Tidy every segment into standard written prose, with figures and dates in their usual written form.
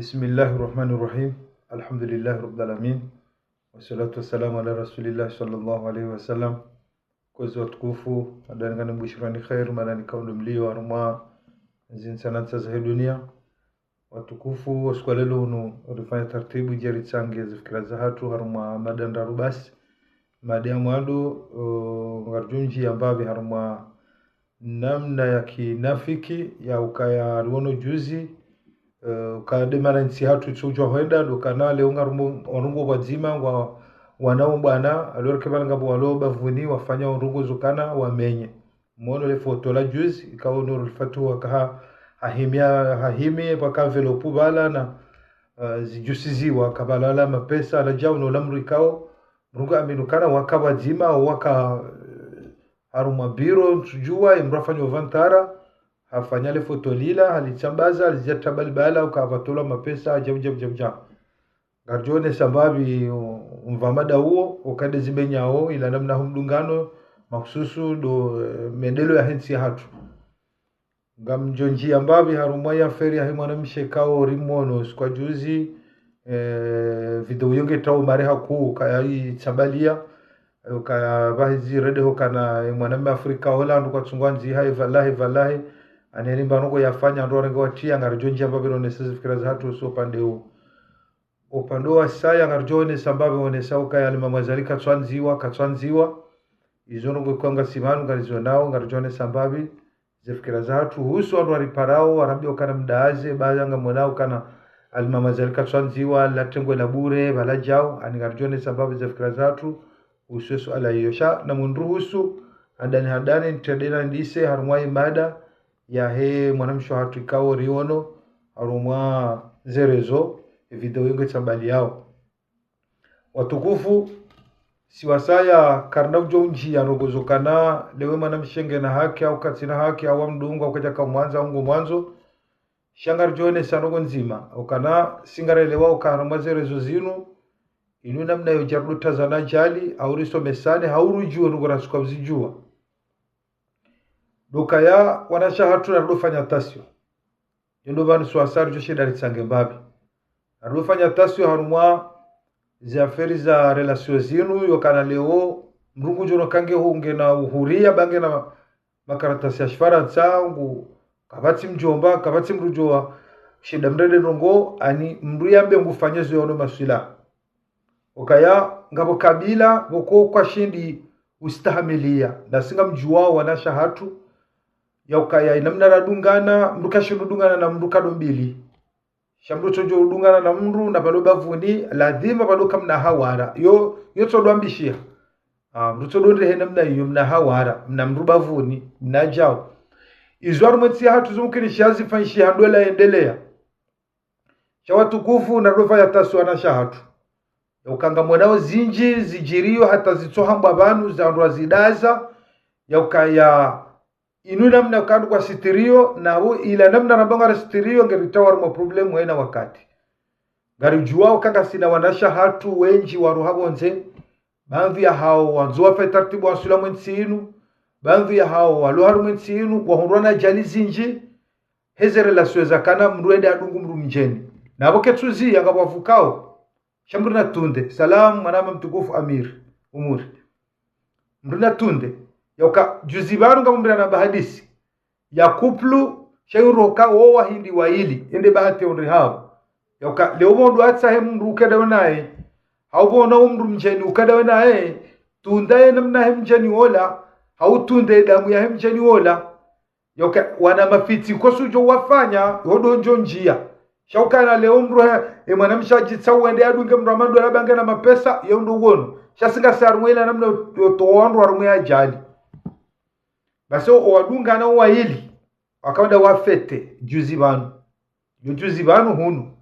بسم الله الرحمن الرحيم. الحمد لله رب العالمين والصلاة والسلام على رسول الله صلى الله عليه وسلم. Kozi watukufu adangana mbushirani khair malani kaundu mlio aruma zinsanatsa za dunia watukufu waskwalelo unu rifanya tartibu jari tsange zifikira za hatu haruma madanda rubasi madiamu adu ngarjunji ambavi haruma namna ya kinafiki ya ukaya ruono juzi ukademana nsi hatu chujwa huenda dukanale ungarungo wazima wanao bwana alorkebana ngabo waloba vuni wafanya urungo zukana wamenye muono le foto la juzi ikawa nuru fatu wakaha hahimie paka envelope bala na zijusiziwa kabalala mapesa la jao no lamru ikao mrungo aminukana wakabazima waka haruma biro tujua imrafanya vantara hafanya le foto lila halichambaza alijatabali bala ukavatola mapesa jam garjone sababi mvamada huo ukade zimenyao ila namna humdungano maksusu do mendelo ya hensi hatu ngamjonji ambabi harumwa ya feri ya himwana mshekao rimono kwa juzi video yonge tau mareha kuu kaya hii chabalia kaya bahizi rede hokana mwanambe Afrika Holland kwa tsungwanzi hai valahi anelimba noko yafanya ndo rengo watia ngarjonji ambabi ronesezi fikira za hatu uso pande huu upando wa saya ngarjone sababu onesauka ya limamazalika katswanziwa izono kwanga simanu ngarizonao ngarjone sababu zefikira za hatu husu ando riparao arabio kana mdaaze baadanga mwanao kana alimamazalika katswanziwa latengwe la bure bala jao ani ngarjone sababu zefikira za hatu ususu ala yosha na mundu husu hadani ntedena ndise harumwa imada ya he mwanamsho hatu ikao riono harumwa zerezo video yunge chambali yao watukufu siwasaya karna jonji yanogozokana lewe mana mshenge na haki au katina haki au mdungu au kaja kamwanza ungu mwanzo shangar jone sanogo nzima ukana singarelewa ukaharamwazerezo zinu inu namna yojardu tazana jali au riso mesane haurujue nugorasuka mzijua dukaya wanasha hatu na rufanya tasyo yondo banu suwasari joshe dari tsange mbabi arufanya tasyo harumwa zaferi za relasio zinu yokana leo mrungu jono kange hunge na uhuria bange na makaratasi ya shifara tsangu kabati mjomba kabati mrujoa shida mrede nongo ani mruyambe ngufanyezo yono maswila okaya ngabo kabila boko kwa shindi ustahamilia na singa mjuwa wanasha hatu ya ukaya inamna radungana mrukashudungana na mrukadombili shamru chojo udungana na mru na baloba vuni lazima baloka mna hawara yo tsodo ambishia mru tsodo ndre namna yo mna hawara mna mruba vuni mna jao izwaru mtsi hatu zumkini shazi fanshi handola endelea shawatukufu na rofa ya taswa na shahatu ukanga mwanao zinji zijirio hata zitsohamba abantu za zidaza ya ukaya inu namna kandu kwa sitirio na hu ila namna nabanga sitirio ngeritawar mo problemu ena wakati gari juwao kanga sina wanasha hatu wenji waruhabo nze bamvi ya hao wanzuwa fe tartibu wa sulamu nsinu bamvi ya hao waluharu nsinu wahurwana jali zinji hezere la sueza kana mruende adungu mru mjeni na aboke tuzi yanga wafukao shamruna tunde salam manama mtukufu amir umuri mruna tunde yoka juzibaru ngamumbira na bahadisi ya kuplu shayuroka wowa hindi waili ende bahati onri hao yoka leomondo atsa hem rukada nae haubona umru mjeni ukada nae tundaye namna hem mjeni wala hautunde damu ya hem mjeni wala yoka wana mafiti kosujo wafanya hodonjo njia shaukana leomru mwanamsha jitsawu ende adunge mramando labanga na mapesa yondo wono shasinga sarumwela namna towandu arumwe ajali basi owadunga na waili wakawada wafete juzi banu hunu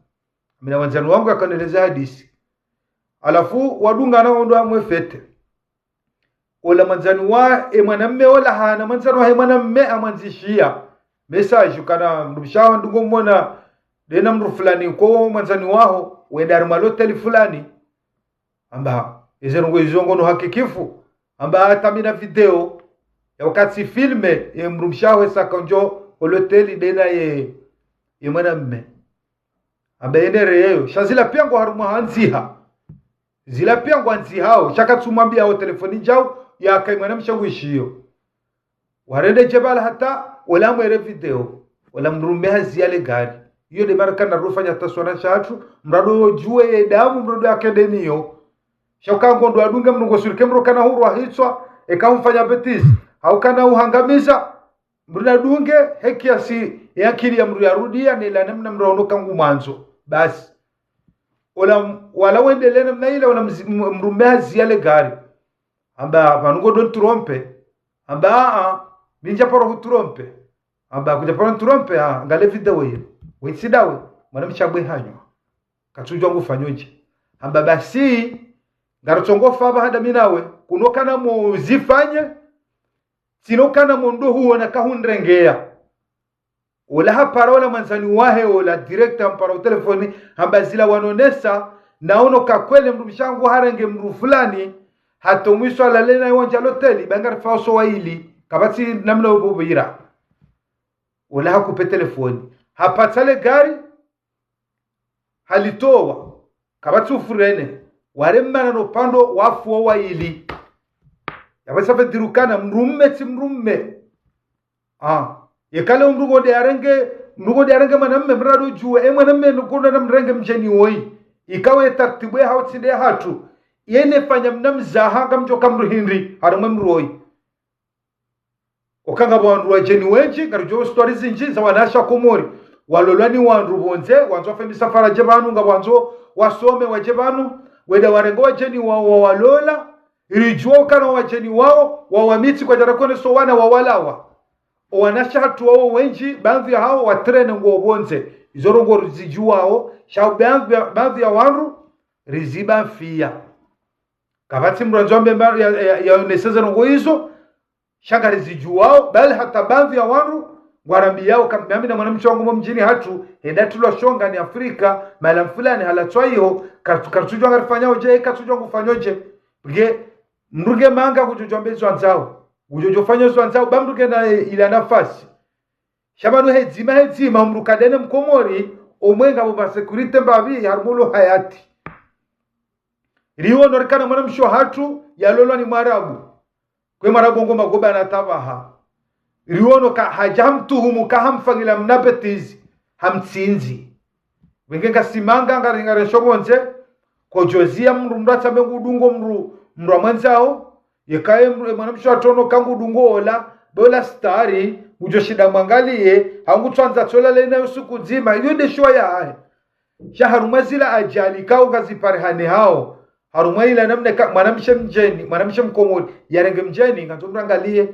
mina wanzanu wangu akaneleza hadisi alafu wadunga na ondo amwe fete ola manzanu wa mwanamme ola hana manzanu wa mwanamme amanzishia message kana mrubishawa ndungo mbona dena mru fulani ko manzanu wao wenda armaloteli fulani amba izerungo izongo no hakikifu amba atamina video ya wakati filme mrumshawe sakonjo oloteli dena ye mwanamme ambaendere yeyo shazila piango harumwa hanziha zila piango hanzihao shakatsumwambia ao telefoni jao ya kaimwana mshangu ishiyo warende jebala hata wala mwere video wala mrumeha ziyale gari iyo de mara kana rufanya taswana shatu mrado juwe ye damu mrado akademiyo shauka ngondo adunga mnungo surike mro kana huru ahitswa ekamfanya betizi au kana uhangamiza mruna dunge hekiasi yakili ya mru yarudia nila namna mraonoka ngumanzo basi wala wendele namna ile wala mrumeha ziyale gari amba vanungo don trompe amba minja poro trompe amba kuja poro trompe ngale video hiyo wisidawe mwana mchabwe hanyo katujwa ngufanyoje amba basi ngarutongo faba hada minawe kunokana muzifanye sinokana mondo huo na kahundrengea wala hapara wala manzani wahe wala director mpara telefoni amba zila wanonesa naono kakwele mru mshangu harenge mru fulani hato mwisho alalena yonja loteli bangar fauso waili kabati namna ububira wala hakupe telefoni hapatale gari halitowa kabati ufurene waremana no pando wafu waili yabasa fedirukana mrumme yekale mrugo de arenge manamme mrado juwe manamme nukondo na mrenge mjeni woi ikawe tartibwe hautsinde hatu yene fanya mnamzaha kamjoka mruhindri harumwe mroi okanga bwandu wajeni wenji ngarujo stories zinji za wanasha komori walolani wandu bonze wanzo fe misafara jebanu ngabwanzo wasome wajebanu weda warengo wajeni wao walola ilijua kana wajeni wao wawamiti kwa jarakone so wana wawalawa wanasha hatu wao wenji baadhi ya hao watrene ngo bonze izorongo rizijuwao shau baadhi ya wandu riziba fia kabati mranzombe ya uneseza ngo hizo shanga rizijuwao bali hata baadhi ya wandu warambi yao kama na mwanamke wangu mjini hatu enda tulo shonga ni Afrika mala fulani halatwa hiyo kartujwa ngarifanyao je katujwa kufanyoje bige mruge manga kujojombezo anzao ujojofanya anzao bamruge na ila nafasi shabanu hedzima mrukadene mkomori omwenga mu security mbavi harmulo hayati riwo norikana mwanamsho hatu yalolo ni Mwarabu kwe Mwarabu ngoma goba na tabaha riwono ka hajamtuhumu ka hamfangila mnabetizi hamtsinzi wengenga simanga ngaringare shobonze ko jozia mru mrata mengudungo mru amwanzao yekaye mwanamsho atono kangu dungo ola bola stari ujoshida mwangalie hangutwanza tola lena usiku nzima yode shoya hai shaharumazila ajali kao ngaziparehane hao harumwa ila namna mwanamshe mkomori yarenge mjeni ngatomrangalie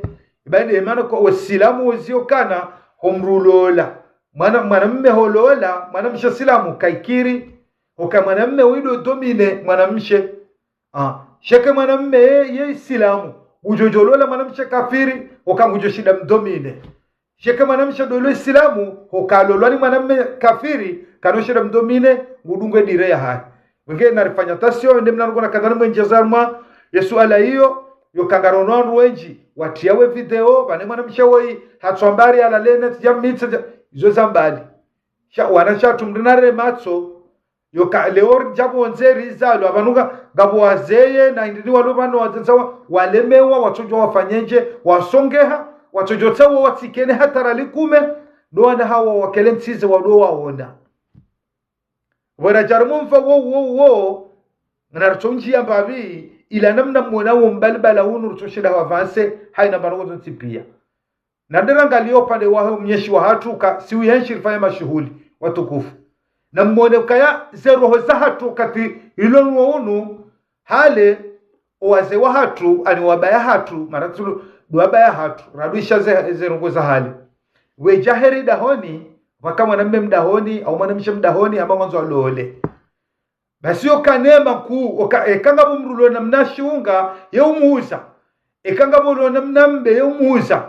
ibani emana kwa wasilamu uziokana homrulola mwanamme holola mwanamshe silamu kaikiri oka mwanamme wido domine mwanamshe sheke mwanamme ye silamu ujojolola mwanamshe kafiri oka ngujoshida mdomine sheke mwanamshe dolo silamu oka lolwani mwanamme kafiri kanoshida mdomine ngudungwe dire ya hai wenge narifanya tasio ende mnarugona kadhani mwenjezarma yesu ala hiyo yokangarono wenji watiawe video bane mwanamshe woi hatswambari ala lene tjamitse izo zambali wanasha tumrinare matso yoka leor jabo nzeri zalo abanuga ngabo wazeye na indini walobano wazawa walemewa watojo wafanyenje wasongeha watojo tsawo watsikene hatara likume doana hawa wakelentsize wado waona wera jarumumfa wo ngartonji ambabi ila namna mwanao mbalbala hunu rutoshida wavanse haina barogo ntipia naderanga liopande wao mnyeshi wa hatu ka siuyenshi fanya mashuhuli watukufu na mwone kaya zero hoza hatu kati ilonu wonu hale owaze wa hatu ani wabaya hatu maratu wabaya hatu radisha zero ngoza hali we jaheri dahoni waka mwanamme mdahoni au mwanamshe mdahoni amba mwanzo alole basi yokanema ku ekanga bumrulo namnashunga yeumuza ekanga bolo namnambe yeumuza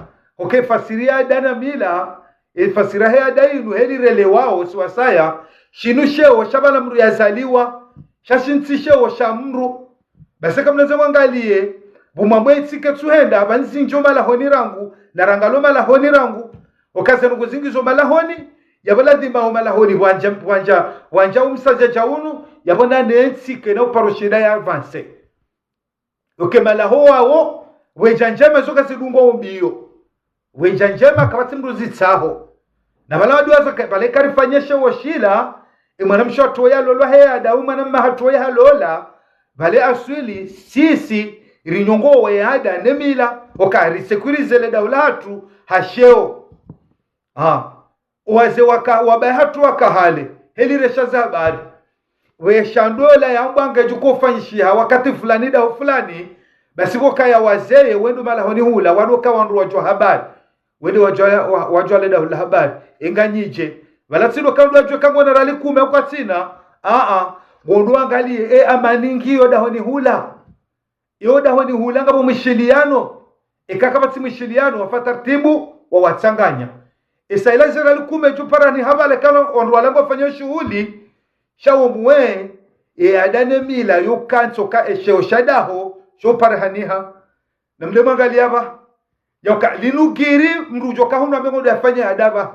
fasiria dana mila fasira he adainu helirele wao siwasaya shinushewo shabana mru yazaliwa shashintsishewo shamru basi kamnaze mwangalie bumamwe tsike tsuhenda abanzinjo malahoni rangu narangalo malahoni rangu okaze nukuzingizo malahoni yabaladima omalahoni wanja umsaja jaunu yabona nensike na paroshida ya avance oke malaho wao wejanjema zoka zidungo mbio wejanjema kabati mruzi tsaho na bala waduaza bale karifanyesha washila imwana mshoto ya lolo hea da umwana mahato ya lola bale aswili sisi rinyongo weyada nemila okari sekurize le daulatu hasheo waze wabahatu wakahale heliresha za habari weshandola ya mbanga jukufanyishia wakati fulani da fulani basi kaya wazee wendo malahoni hula wadoka wandu wajwa habari wende wajwa le daula habari enganyije wala tsino kandu wajwa kangona rali kume kwa tsina ngondo angalie amaningi yoda honi hula yoda honi hula ngabo mwishiliano ikakabati mwishiliano wafata taratibu wa watsanganya isaila zera lukume jupara ni habale kano wandu walambo fanyo shughuli shawo mwe adane mila yukanso ka esheo shadaho shopara haniha na mle mangali hapa yoka linugiri mrujo ka huna mengo yafanya adaba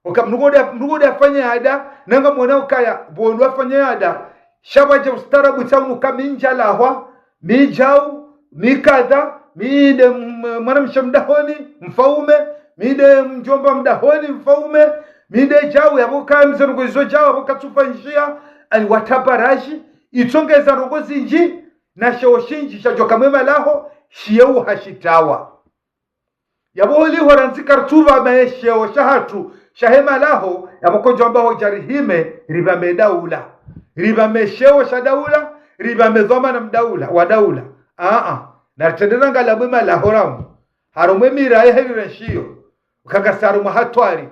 oka mrugo yafanya ada nanga mwana ukaya bondo afanya ada shabaje ustarabu tsamu kaminja lahwa mijau mikadha mide mwana mshamdahoni mfaume mide mjomba mdahoni mfaume mide jau yaboka mzero izo jau yaboka tufanjia ali wataparaji itongeza rogozi nji na shoshinji shajoka mwema laho shiyeu hashitawa yaboli horanzi kartuba maesheo shahatu shahema laho yaboko jomba ho jarihime riba medaula riba mesheo shadaula riba mezoma na mdaula wadaula na tendera ngala mwema laho ramu harumwe mirae herirashio ukagasaru mahatwari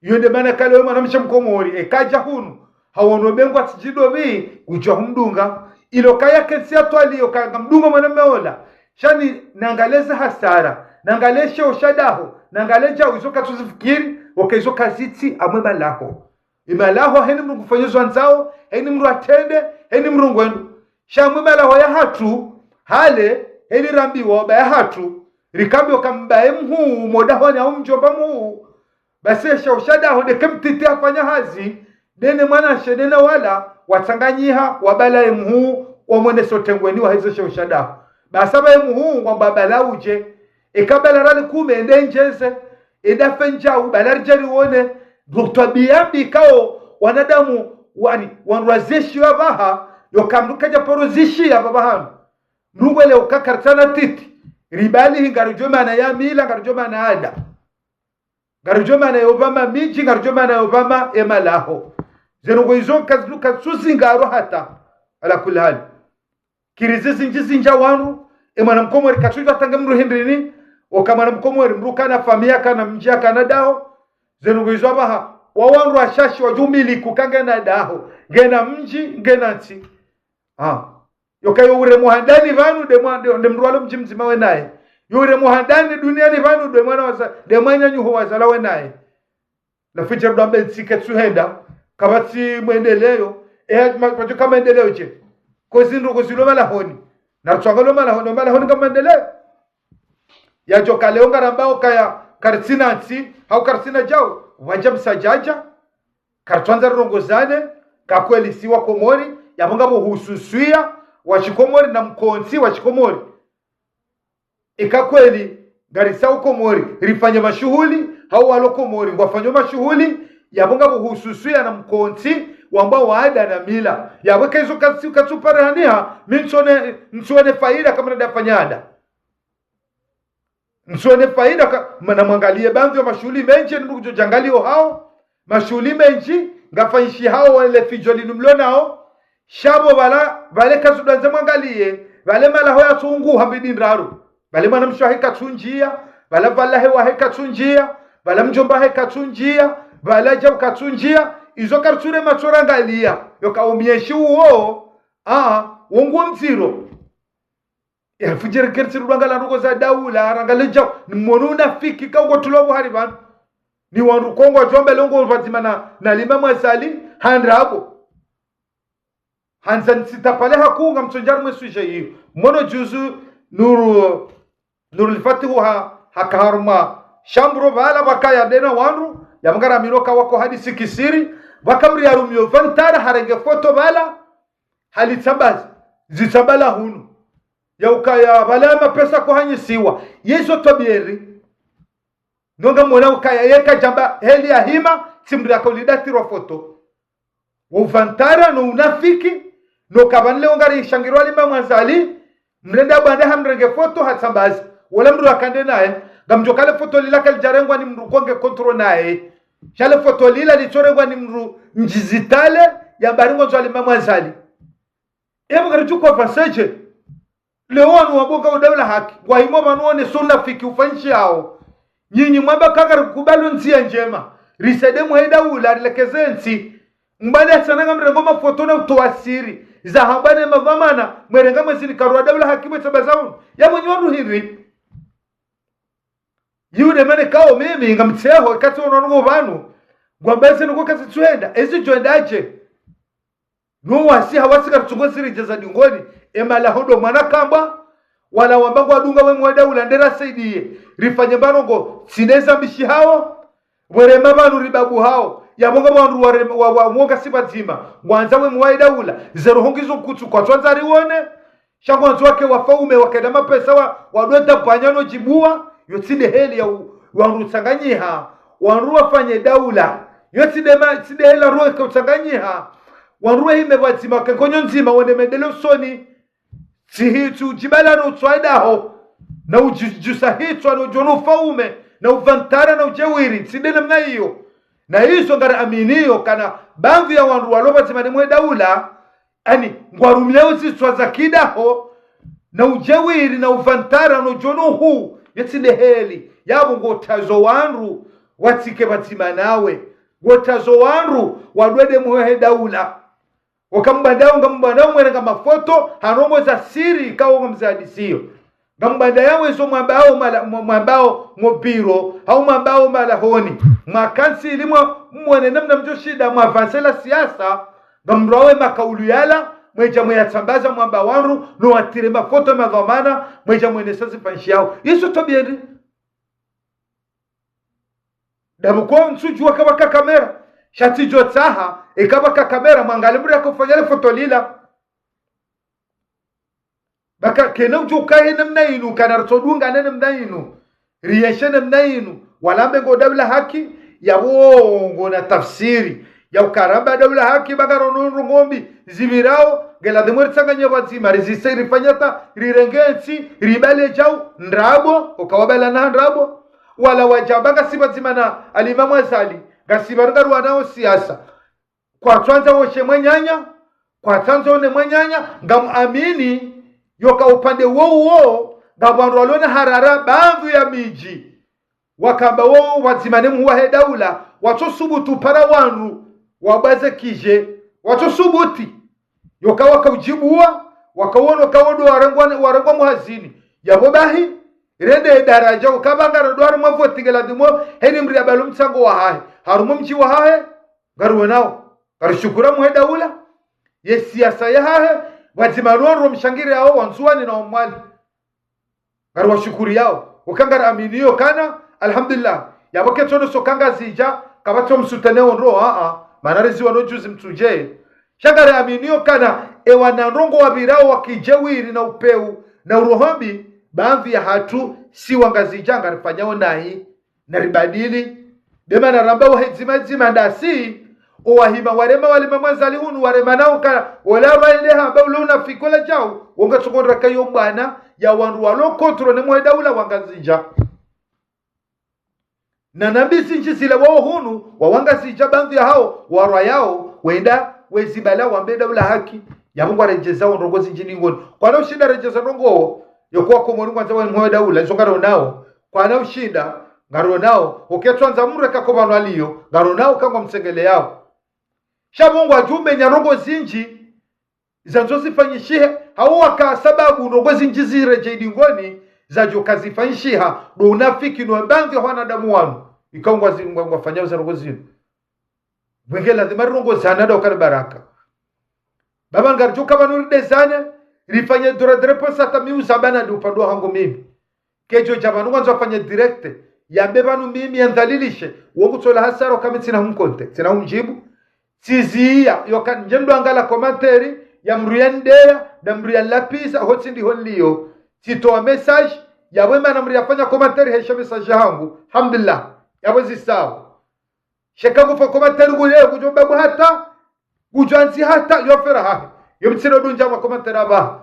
yonde mana kale mwana mshamkomori ekaja hunu hawono bengwa tijidobi ujwa humdunga ilo kaya kensi atwali okanga mdunga mwana meola shani nangaleza hasara nangaleshe oshadaho nangaleja uzoka tuzifikiri okaizoka ziti amwema laho imalaho heni mru kufanyizwa nzao heni mru atende heni mru ngwendu shamwema laho ya hatu hale heni rambiwa ba ya hatu rikambi okambaye mhu modahoni au mjomba mhu basi shaushadaho dekemtiti afanya hazi dene mwana shedena wala watsanganyiha wabala mhu omwene sotengweni wa hizo shaushadaho basaba mhu wabala uje ekabala rali kume ndenjeze edafenja ubalarjari wone duktabiyambi kao wanadamu wanrazeshi wabaha yokamdukaja porozishi ababahanu mrugwele ukakartana titi ribali hingarujoma na ya mila ngarujoma na ada ngarujoma na obama miji ngarujoma na obama emalaho zenungo izo kazuka susingaro hata ala kulhali kirizizi njizinja wanu emana mkomori katuja tanga mru hindrini okamana mkomori mru kana famia kana mjia kana daho zenungo izo abaha wawanru ashashi wajumili kukanga na daho ngena mji ngena nti yokayo ure muhandani vanu de mrualo mjimzima we naye yure muhandani duniani vanu de mwana waza de mwanya nyuho wazala we naye la ficha mdambe tsike tsuhenda kabati mwendeleo majo kama endeleo je kozindu kozilo mala honi na tswangalo mala honi kama endeleo ya joka leo ngarambao kaya kartsina nsi au kartsina jao wanja msajaja kartwanza rongozane kakweli siwa komori yabonga bo hususuia washikomori na mkonsi washikomori ikakweli garisa ukomori rifanya mashuhuli hao walokomori ngwafanya mashuhuli yabonga buhususuya na mkonsi wamba waada na mila yabweka hizo katsuparania msone faida kama nadafanyada msone faida na mwangalie banzi wa mashuhuli menji ndugu jangalio hao mashuhuli menji ngafanyishi hao wale fijoli numlona hao shabo vale kazudanze mwangalie vale malaho ya tungu hambidi ndaru vale mwana mshahi katunjia vale valahe wahe katunjia vale mjomba he katunjia vale jabu katunjia izo karture machora ngalia yoka umieshi uo wongu mziro ya fujere kerti rudangala nuko za daula arangale jabu ni mwonu nafiki kaungo tulobu hariban ni wanru kongo jombe longo vatimana na lima mwasali handrabo hanzan sitapale hakunga mtonjar mwesuje hiyo mono juzu nuru lifatihu hakaharuma shambro bala bakaya dena wanru yamangara minoka wako hadisi kisiri wakamri arumyo vantara harenge foto bala halitsabazi zitsabala hunu ya ukaya balama pesa ko hanyisiwa yeso tobieri nonga mwana ukaya yeka jamba heli ya hima timri yako lidatirwa foto uvantara no unafiki no kabanle ongari shangirwa lima mwanzali mrenda bande hamrenge foto hatsambazi wala mru akande naye gamjokale foto lila kaljarengwa ni mru konge kontrol naye shale foto lila litorengwa ni mru njizitale ya baringo zwali mwanzali ebo garitu kwa faseje leo wanu wabonga udawla haki kwa himo manuone sunna fiki ufanshi hao nyinyi mwamba kanga kubalo nsia njema risede muheda ula lekeze nsi mbada sananga mrengoma foto na utoasiri za hambane mavamana mwerenga mwesini karwa dawla haki mwetabazawun ya mwenye wanu hivi yune mene kao mimi ngamtseho kati wanonugo vanu gwambese nuko kasi tuenda ezi joenda aje no wasi hawasika tungosiri jaza dingoni emala hodo mwana kamba wala wambango adunga we mweda ulandera saidie rifanye banongo sineza mbishi hao were mabanu ribabu hao yabonga bandu wa mwonga sibazima mwanza we mweda ula zero hongizo kutu kwa twanza rione shango nzwake wafaume wakenda mapesa wadweta panyano jibua yotside heli ya wandu tsanganyiha wandu wafanye daula yotside hela ruwe kutsanganyiha wanruwe hime wazima kenkonyo nzima wende medele usoni sihitu jibalano utwaidaho na ujusa hitu ano jono faume na uvantara na ujewiri sidene mna hiyo na hizo ngara aminiyo kana banvi ya wanru waloba zimane mwe daula ani ngwarumleo ziswa za kidaho na ujewiri na uvantara na jono huu yetside heli yabo ngotazo wanru watike batima nawe ngotazo wanru wadwede mwe daula wakambandao ngambandao mwenga mafoto haromo za siri kawo ngamzadisiyo ngambandao wezo mwambao mobiro au mwambao malahoni makansi ilimwa mwene namna mjoshida mwavansela siasa ngamrawe makaulu yala mweja mweyatambaza mwamba wanru no watire mafoto madhamana mweja mwene sasa panshi yao yesu tobieri dabuko nsujua kabaka kamera shati jotsaha ikabaka kamera mwangalimuri yakufanyale foto lila baka kena ujukahe namna inu kana rtodunga namna inu riyeshe namna inu walambe ngo dawla haki ya wongo na tafsiri ya ukaramba dawla haki baka ronunru ngombi zivirao gela demwer tsanganya bazima rezise rifanyata rirengensi ribale jau ndrabo ukawabala na ndrabo wala wajabanga sibazima na alimamu azali gasibaranga ruwanao siasa kwa twanza woshe mwenyanya kwa twanza one mwenyanya ngamuamini yoka upande wo ngabantu walone harara bandu ya miji wakamba wo wazimane muwahe daula watosubutu para wanru wabaze kije watosubuti yoka wakaujibuwa wakawono kawodo warangwa muhazini yabobahi rende daraja ukabanga rodwar mavoti geladimo heni mri balum mtsango wa hahe harumo mji wa hahe garuwe nao garishukura muhe daula ye siasa ya hahe wazimanoro mshangire hao wanzuani na omwali garuwa shukuri yao ukangara aminiyo kana alhamdulillah yaboke tono sokanga zija kabato msutaneo nro manarizi wanojuzi mtuje shangara aminiyo kana ewa na rongo wabirao wakijewiri na upeu na urohombi baadhi ya hatu si wangazijanga rifanyao nahi na ribadili bema na ramba wahizima ndasi owahima warema walima mwanzali hunu warema nao ka wala raileha bauluna fikola jao wonga tsokondra kayo bwana ya wandu walo kontro ne mwedaula wangazija na nambisi nchisile wao hunu wawangazija baadhi ya hao warwa yao wenda wezibala wambeda ula haki ya mungu arejeza ndongozi njini ngoni kwa na ushinda rejeza ndongo yokuwa komori kwanza wa mwe daula izongaro nao kwa na ushinda ngaro nao uketwanza mureka ko bantu aliyo ngaro nao kangwa msengele yao shabongo ajumbe nyarongo zinji zanzo zifanyishihe hao waka sababu ndongo zinji zireje dingoni zajo kazifanyishiha do unafiki no bangi hwana damu wanu ikangwa zingwa fanyao za ndongo zinu bwengela de marongo zanada okar baraka baba ngarjuka banuri desane rifanye dura drepo sata mi usabana du pando hango mimi kejo jabanu kwanza fanye direct yambebanu mimi yandhalilishe wongu tola hasaro kama tina humkonte tina humjibu tizia yoka njendo angala komanteri ya mruyandea na mruyalapisa hoti ndi honliyo titoa message yawe mana mruyafanya komanteri hesha message yangu alhamdulillah yawe zisawa shekagu fa komanteri gule kujomba hata kujanzi hata yofera hafi yomtsiro dunja ma komanteri aba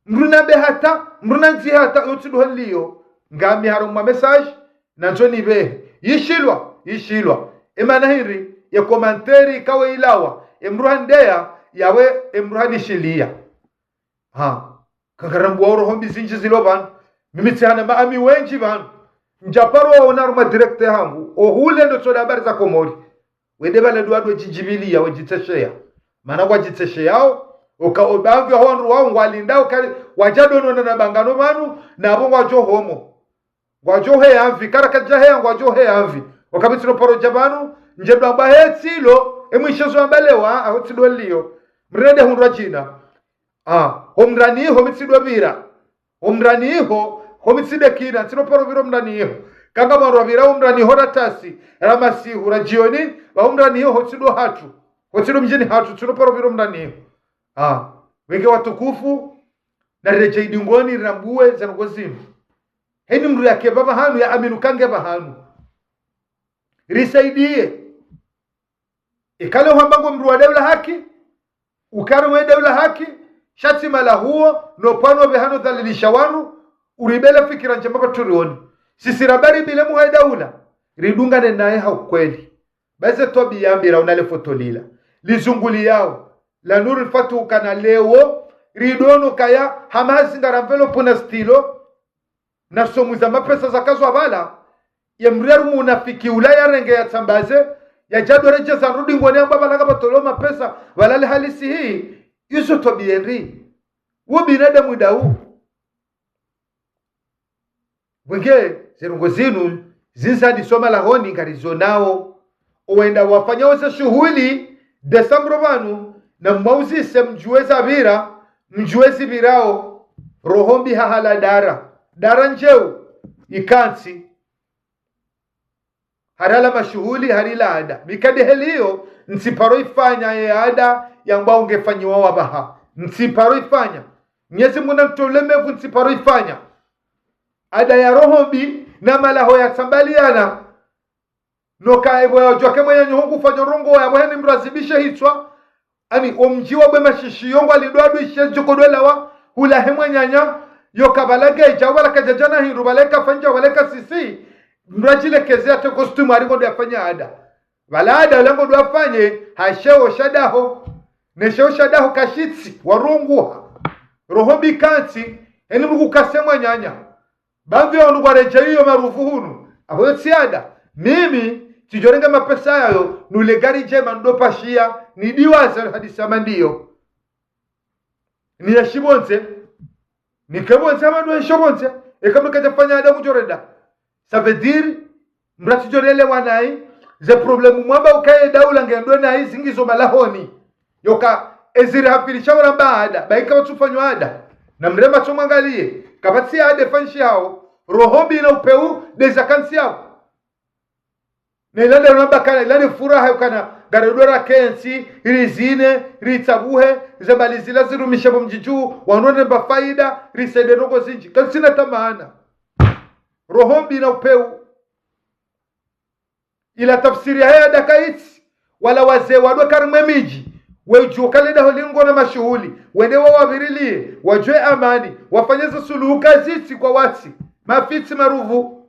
mruna be hata mruna nzi hata yoti honliyo ngami haruma message nanjoni be yishilwa emana hiri ya komanteri kawe ilawa emruhandea yawe emruhanishilia kakarambu wa roho mbizinji ziloban mimi tsana maami wenji ban njaparo onaruma directe hangu ohule ndo toda habari za komori wede bale duadwe jijibilia wajiteshea maana wajiteshea yao okaobavyo honru wao ngwalindao wajadono na bangano manu na abo ngwajo homo ngwajo he amvi karakaja he ngwajo he amvi wakabitino poro jabanu njedo ambahetsilo emwishezo ambalewa ahotsidwa liyo mrede hunrwa jina homrani ho mitsidwa bira homrani ho homitside kina tsino poro biro mrani ho kanga marwa bira homrani ho ratasi ramasihu rajioni wa homrani ho hotsidwa hatu hotsidwa mjini hatu tsino poro biro mrani ho wenge watukufu na reje idingoni rambuwe zanogozini heni mru yake baba hanu ya aminu kange bahanu risaidie ikale huambango mru wa dawla haki ukaro wa dawla haki shati mala huo no pano behano dhalilisha wanu uribele fikira njamba turioni sisi rabari bile muha dawla ridungane naye haukweli baze tobi yambira unale fotolila lizunguli yao la nuru fatu kana leo ridono kaya hamazi ngaramvelo puna stilo na somu za mapesa zakazo abala ya mreru munafiki ulaya renge ya tambaze ya jadoreje za rudi ngoni ambaba laga batoloma pesa walale halisi hii yuso tobienri wo binadamu dau wenge zirungo zinu zinsa soma la honi ngarizonao uenda wafanya wose shughuli Desambro banu na mauzi se mjueza bira mjuezi birao rohombi hahala dara njeu ikansi harala mashuhuli harila ada mikade helio nsiparo ifanya ya ada yamba ungefanyiwa wabaha nsiparo ifanya nyezi muna mtolemevu nsiparo ifanya ada ya rohombi na malaho ya tambaliana noka ebo joke mwenye nyungu fanya rongo ya mwenye mrazibishe hitwa ani omjiwa bwe mashishi yongo alidwadu ishe jokodwela wa hula hemwe nyanya yokabalage ijawala kajajana hirubaleka fanja waleka sisi mrajile kezea te costume aringo ndo yafanya ada wala ada lengo ndo afanye hasheo shadaho nesheo shadaho kashitsi warunguha rohobi kansi eni mugu kasemwa nyanya bambi onu wareje hiyo marufu hunu aho tsiada mimi tijorenga mapesa yayo nulegari jema ndo pashia ni diwaza hadisa mandio ni yashibonze nikebonze amando yashibonze ekamwe kajafanya ada mujoreda ça veut dire mrati jorele wanai ze problemu mwamba ukaye daula ngendo na hizi ngizo malahoni yoka ezire hafilisha wala baada baika watufanywa ada na mrema tumwangalie kabati ade fanshi hao rohobi na upeu deza kansi yao nelande nabakana ilande furaha yokana garodora kensi rizine ritabuhe zabalizila zirumisha mjiju wanone bafaida risede rogo zinji kansina tamana rohombi na upeu ila tafsiri haya dakaiti wala wazee wadwe karimwe miji wejuo kalenda holingo na mashuhuli wende wawavirilie wajwe amani wafanyeze suluhu kaziti kwa wati mafiti maruvu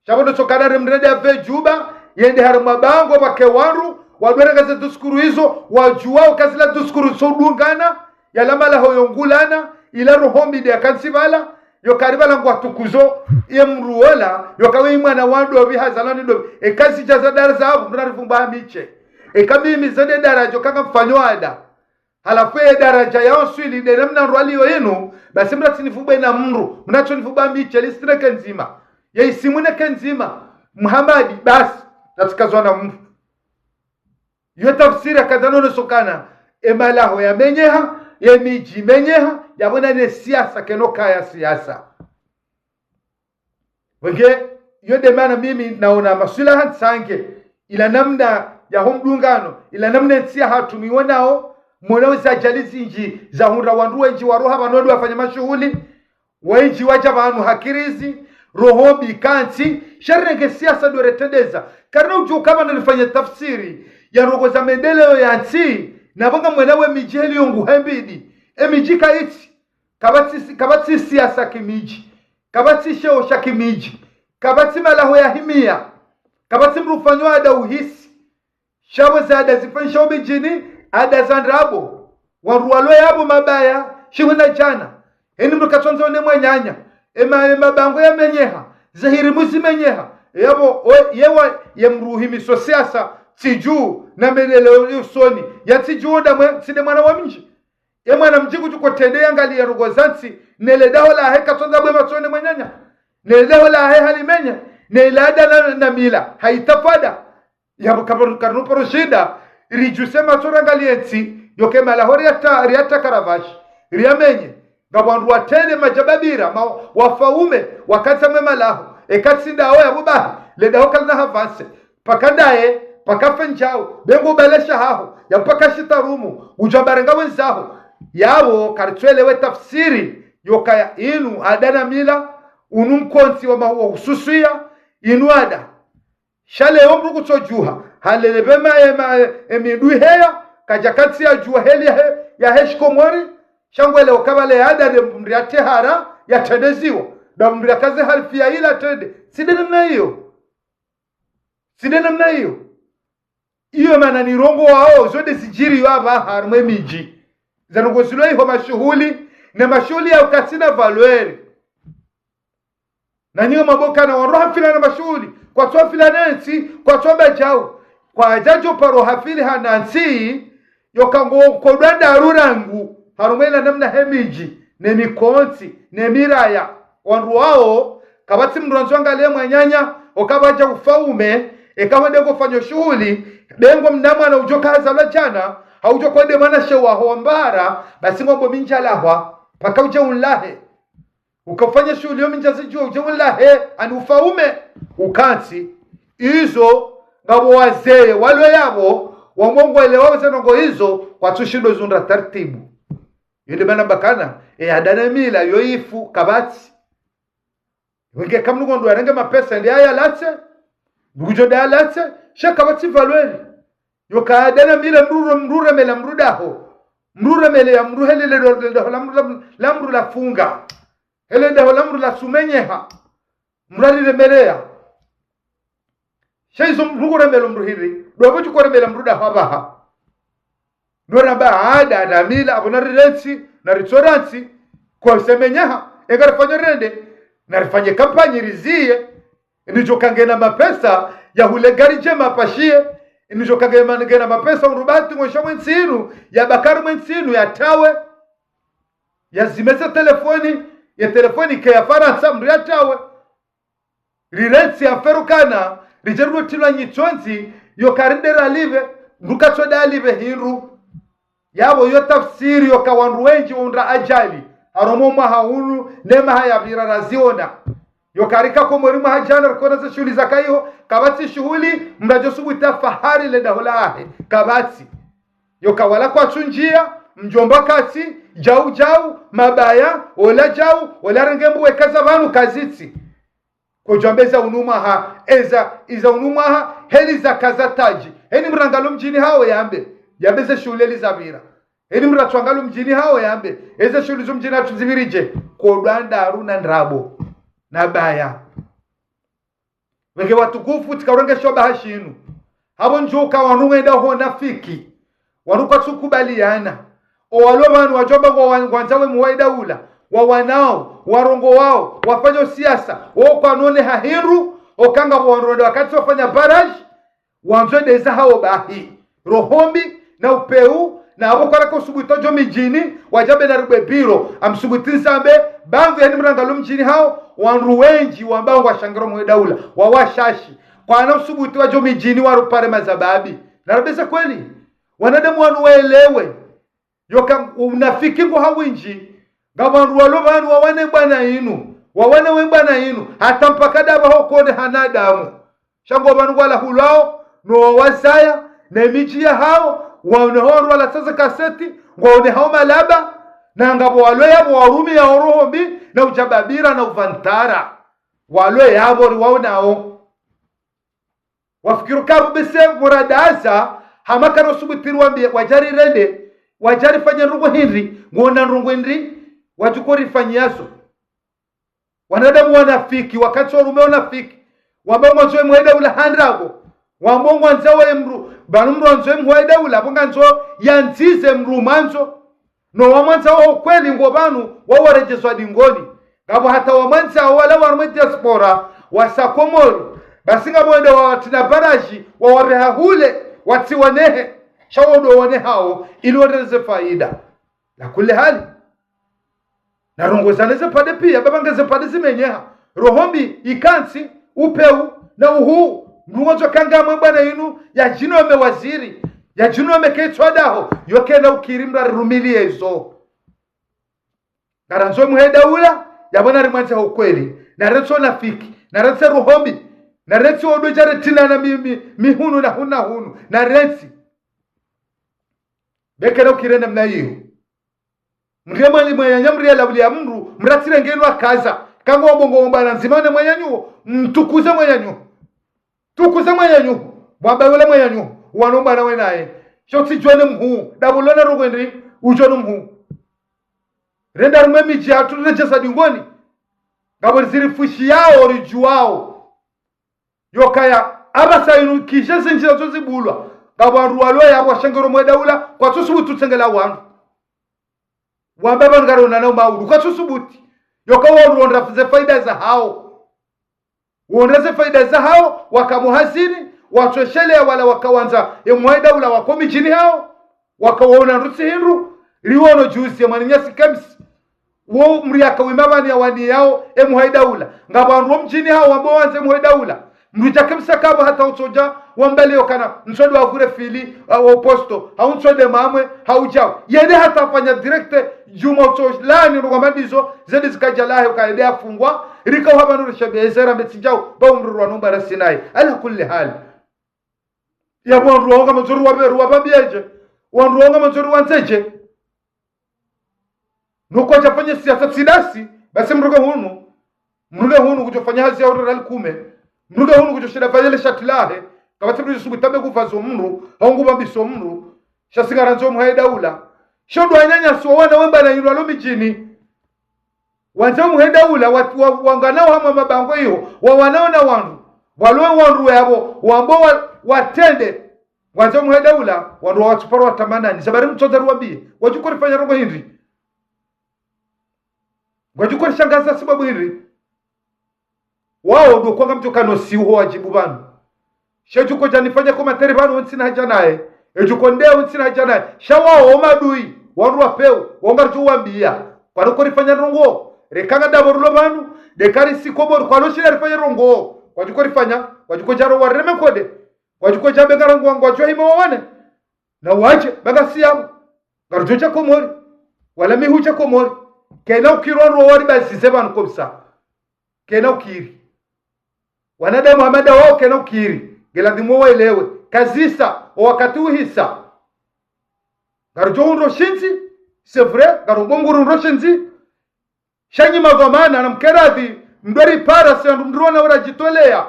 shabono chokadare mrede ya vejuba yende harimabango wake wanru wadwere kazi duskuru hizo wajuwao kazi la duskuru sodungana yalamala hoyongulana ila rohombi de kansivala yokaribala ngwa tukuzo emruola yokawe mwana wando bihazalani ndo ekazi jaza daraza abu mnarifumba miche ekamimi zade daraja kanga mfanywa halafu daraja ya oswili de namna rwaliyo yenu basi mnatinifuba na mru mnachonifuba miche listreke nzima ya isimune kenzima Muhammadi basi natikazwa na mfu yo tafsiri akadanono sokana emalaho ya menyeha ya miji menyeha yabona ne siasa kenoka ya siasa wenge yode mana mimi naona masulaha sange ila namna ya homdungano ila namna nsia hatumiwonao mwanao za jalizi inji za hunra wandu wenji waroha banodu wafanya mashughuli wenji waja banu hakirizi rohobi kanti sharenge siasa do retendeza karna ujo kama nalifanya tafsiri ya rogo za mendeleo ya nti na bonga mwanawe mijeli yongu hembidi emijika iti kabati siasa kimiji kabati sheo shakimiji kabati malaho ya himia kabati mrufanywa ada uhisi shawe za ada zifanisha ubijini ada zandrabo warualo yabo mabaya shiwena jana eni mrukatonzo ne mwanyanya ema bango ya menyeha zahiri muzi menyeha yabo yewa yemruhimi so siasa tiju na melelo yusoni ya tiju da side mwana wa mji ye mwana mjigu tuko tende angali ya rugozansi nele daho la he katonza bwe matone mwanyanya nele daho la he halimenya nele ada na mila haitafada yabo kaburu poroshida rijuse matora ngaliensi yoke mala riata karavashi riamenye ngabwandu watende majababira wafaume wakati memalaho ekati ndawo yabubahi le daho kalna havanse pakandaye pakafenjao bengo balesha haho yapaka shitarumu ujabarenga wenzaho yabo kartwelewe tafsiri yoka inu adana mila unumkonsi wa hususia inu ada shale omru kutojuha halele bema emidui heya kajakati ya juha heli ya heshko mwari shangwele wakabale ada de mriate hara ya tedeziwa da mriakaze halfia ila tede side namna hiyo iyo mana ni rongo wao zode sijiri waba harmwe miji zanogoziloi ho mashughuli na mashughuli ya ukasina valueri na niyo maboka na waroha fila na mashughuli kwa toa fila nansi kwa toa bajau kwa ajajo paro hafili hanansi yokango kodwanda arurangu harumwela namna hemiji ne mikonsi ne miraya wandu wao kabati mranzwanga le mwanyanya okabaja ufaume ekawende kufanya shughuli dengo mnamwa na ujoka hazala jana haujo kwende mwana shewa hombara basi ngombo minjalahwa paka uje unlahe ukafanya shughuli yo minjazi jua uje unlahe ani ufaume ukansi izo ngabo wazee walwe yabo wamongo ele wao zenongo hizo kwatushindo zunda taratibu yende bana bakana adana mila yoifu kabati wenge kamnugo ndo arenge mapesa ndi aya latse bujo da latse shakabati valweli yoka adana mila mrure mela mrudaho mrure mele ya mruhelele la mru la funga hele ndo la mru la sumenyeha mrali melea shaizo mrugure melo mruhiri dobo chukore mela mruda habaha dora baada na mila abuna rensi na restauranti kwa semenyaha egarafanya rende na rifanye kampanye rizie ndicho kangena mapesa ya hule gari jema pashie ndicho kangena mapesa urubati ngosha mwensinu ya bakari mwensinu ya tawe ya zimeza telefoni ya telefoni ke ya faransa mru ya tawe rirensi ya ferukana rijeru tilwa nyitonzi yo karindera live ndukacho dalive hinru yabo yo tafsiri yo kawandu wenji undra ajali aromo mahunu nema haya viraraziona yo karika ko muri mahajana kona za shughuli za kaiho kabati shughuli mrajosubu tafahari le daholahe kabati yo kawala kwa chunjia mjomba kati jau mabaya ola jau ola rengembu wekaza banu kaziti kujambeza unumaha iza unumaha heli za kazataji heni mrangalo mjini hao yambeze shule za vira heni mratwangalo mjini hao eze shule zo mjini atuzibirije kodwanda aruna ndrabo na baya wenge watukufu tikaurenge shoba hashinu habo njoka wanuenda ho nafiki wanuka tukubaliana owalomanu wajoba wanzawe muwaida ula wawanao warongo wao wafanya siasa kwa none hahiru okanga wanronde wakati wafanya barrage wanzo deza hao bahi rohombi na upeu na abo kwa kusubutojo mijini wajabe na rubebiro amsubutinsambe bangu yani mrangalo mjini hao wanruwenji wambao washangiro mwedaula wawashashi kwa na usubuti wajo mijini warupare mazababi na rubesa kweli wanadamu wanuelewe yoka unafiki ngo hawinji ngabantu walobanu wawane bwana inu wawana wembana inu hata mpaka daba hokone hanadamu shango banu wala hulao no wasaya na miji ya hao waone horo wala sasa kaseti waone hao malaba na ngabo walwe yabo warumi ya orohombi na ujababira na uvantara walwe yabo waonao wafikiru kabu bese muradasa hamaka no subutiru wajari rende wajari fanya rungo hinri ngona rungo hinri wajukori fanyaso wanadamu wanafiki wakati warume wanafiki wabongo nzoe mweda ula handrago wabongo nzoe mru banumru nzoe mweda ula bonga nzo yanzize mru manzo no wamanza wao kweli ngobanu wawarejezwa dingoni ngabo hata wamanza wala warme diaspora wasakomori basinga mwenda watina baraji wawabeha hule watiwanehe shawodo wane hao ili wateneze faida la kule hali na rongozaneze pade pia babangeze pade zimenyeha rohombi ikansi upeu na uhu mrugozo kanga bwana inu ya jino me waziri ya jino me ketwadaho yoke na ukirimra rumiliezo garanzo muheda ula yabona rimwanze ukweli na retso nafiki na retse rohombi na retsi odo jare tina na mihunu na hunu na retsi bekera ukirenda mnayiyo mrema ni mwanya mria labuli ya mru mratire ngenu akaza kango wabongo mbana nzimane mwanyanyu mtukuze mwanyanyu tukuze mwanyanyu mwamba wala mwanyanyu wanomba na wenaye shoti jone mhu dabulona rogwendri ujone mhu renda rume miji atu rejesa dingoni ngabo zirifushi yao rijuao yokaya abasa inu kishe sinjira zozibulwa ngabo ruwalo yabo shengero mwedaula kwa tusubutu tsengela wandu wababa ngarona na maudu kwa tusubuti yokawa ruonda faida za hao uoneze faida za hao wakamuhasini watweshele wala wakawanza emwedaula wakomi chini hao wakawaona rusi hindu liwono juzi ya maninyasi kamsi wo mriaka wimabani ya wani yao emwedaula ngabandu mchini hao wabowanze emwedaula mruja kamsa kabo hata utoja wambele yokana nsodi wa kure fili wa posto haunsode mamwe haujao yede hata fanya direkte juma utolani ngomandizo zedi zikajalahe ukaende afungwa rika haba nuru shabezera metsijao ba umru numba rasinai ala kulli hal ya bonru honga mzuru wa beru wa babieje wanru honga mzuru wa nteje nuko chafanya siasa sidasi basi mruga hunu kujofanya hazi ya ural kume mruga hunu kujoshida fayele shatlahe kabatibu subitabe kufazo mru hongu biso mru shasigara nzo muhedaula shodo anyanya so wana wemba na yulu mijini wanzo muhedaula wanganao hama mabango hiyo wanao na wandu walwe wandu yabo wambo watende wanzo muhedaula wandu watuparo watamanani sabari mtoza ruwabie wajukuri fanya rogo hindi wajukuri shangaza sababu hindi wao ndo kwanga mtokano siuho wajibu banu shejuko janifanya koma teribano nsina haja naye ejuko ndeo nsina haja naye shawao omadui wandu wapeu wongartu wambia kwano korifanya rongo rekanga daborulo banu dekari sikobor kwano shira rifanya rongo kwajuko rifanya kwajuko jaro wareme kode kwajuko jabe garango ngwajo himo wane na waje bagasi yabo garjoja komori wala mihuja komori kena ukiroro wari basi sebanu komsa kena ukiri wanada Muhammad wao kena ukiri geladimo waelewe kazisa wakati uhisa garjo unro shinzi c'est vrai garobonguru unro shinzi shanyi magomana na mkeradhi mdori para sandu mdrona ora jitolea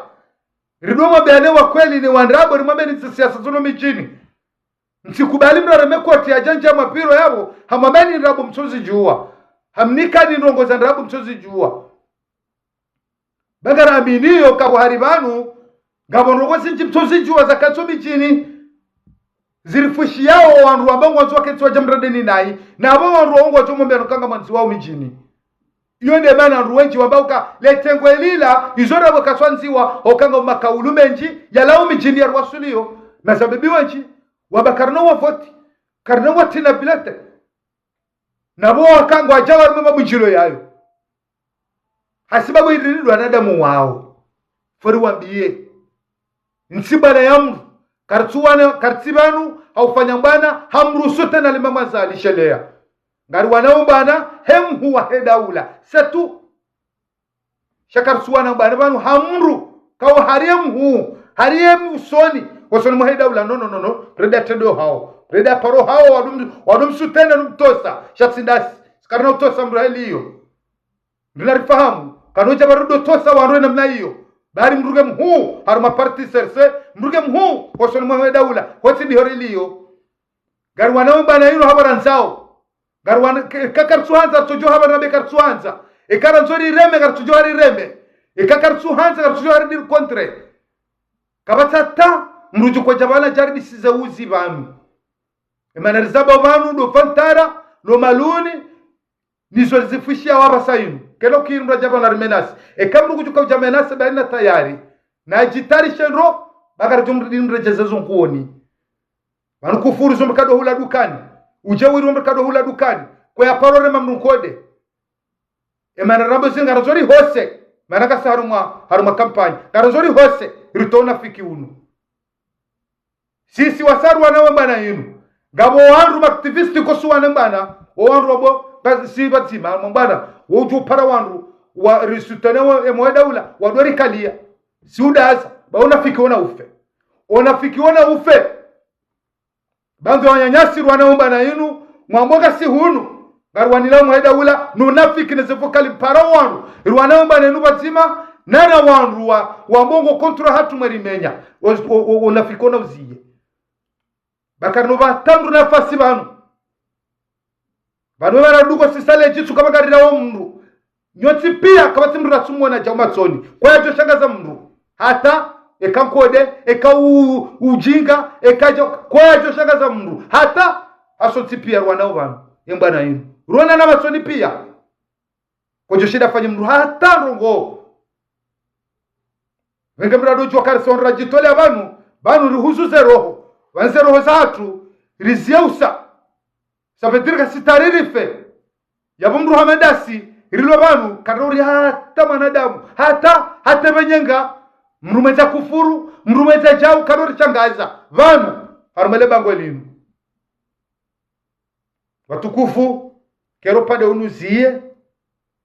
ridoma bene wa kweli ni wandrabo rimambe ni siasa zono mijini msikubali mdora mekoti ajanja mapiro yabo hamameni ndrabo mchozi juwa hamnika ni ndongoza ndrabo mchozi juwa bagara aminiyo kabo haribanu ngabo nrogozi mchozi juwa zakatso mijini zirifushi yao wandu ambao wanzo waketwa jamradeni nai na abo wandu wango tumombe nokanga manzi wao mijini iyo ndiye bana ruwenji wabauka letengwe lila izora wakaswanziwa okanga makaulu menji yalao mijini ya rwasulio na sababi wanji wabakarno wafoti karno watina bilete nabo wakanga wajawa mama mujiro yayo hasibabu idiridu anadamu wao fori wambie nsibana yamru kartibanu haufanya mbana hamrusuta na limama zalishelea ngari wanao bana hemhu wa hedaula setu shakar suwana bana banu hamru kaw hariyam hu hariyam usoni wasoni mo daula no reda tedo hao reda paro hao wadum sutena numtosa shatsindas karna utosa mraheliyo ndinarifahamu kanoja barudo tosa wanrwe namna hiyo bari mruge mhu haruma parti serse mruge mhu wasoni mo daula hosi di horeliyo garwana bana yino habaranzao garwana kakar suhanza tojo habana be kar suhanza ekara nzori reme kar tojo hari reme ekakar suhanza kar tojo hari dir contre kabatata mruju kwa jabana jarbi sizauzi banu emanalizaba banu do fantara lo maluni nizo zifishia waba sayinu kelo kinura jabana rimenasi ekamru kujuka jamenasi baina tayari na jitari shenro bakar jumridin rejezezo kuoni banu kufuru zo mkado hula dukani ujewiru mkado hula dukani kwa ya parore mamnukode emanarabo zingarazori hose manaka haruma kampanya garazori hose ritona fiki unu sisi wasaru wanawe bana yinu gabo wanru activisti ko suwane bana o wanru robo si batima mbana woju para wanru wa risutane emwe daula wadori kalia siudaza baona fiki ona ufe banzo wanyanyasi wanawe bana yinu mwamboga si hunu garwanila mwe daula nunafiki nezevokali para wanru rwanawe bana yinu batima nana wanru wa mbongo kontra hatu mwerimenya unafikona uziye bakarno batandu nafasi banu baradugo sisale jitsu kabagarira wo mndu nyoti pia kabati mndu ratsumwa na jauma tsoni kwa yajo shangaza mndu hata ekankode ujinga ekajo kwa yajo shangaza mndu hata asoti pia rwanao banu yembana yinu rwana na matsoni pia kojo shida fanye mndu hata rongo wenge mrado jwa karson rajitole banu ruhuzuze roho wanze roho zatu rizieusa savedirika sitarirife yabumru hamedasi rilo banu kadori hata manadamu hata benyenga mrumeza kufuru mrumeza jau kadori changaza banu harumele bango linu watukufu kero pade unuzie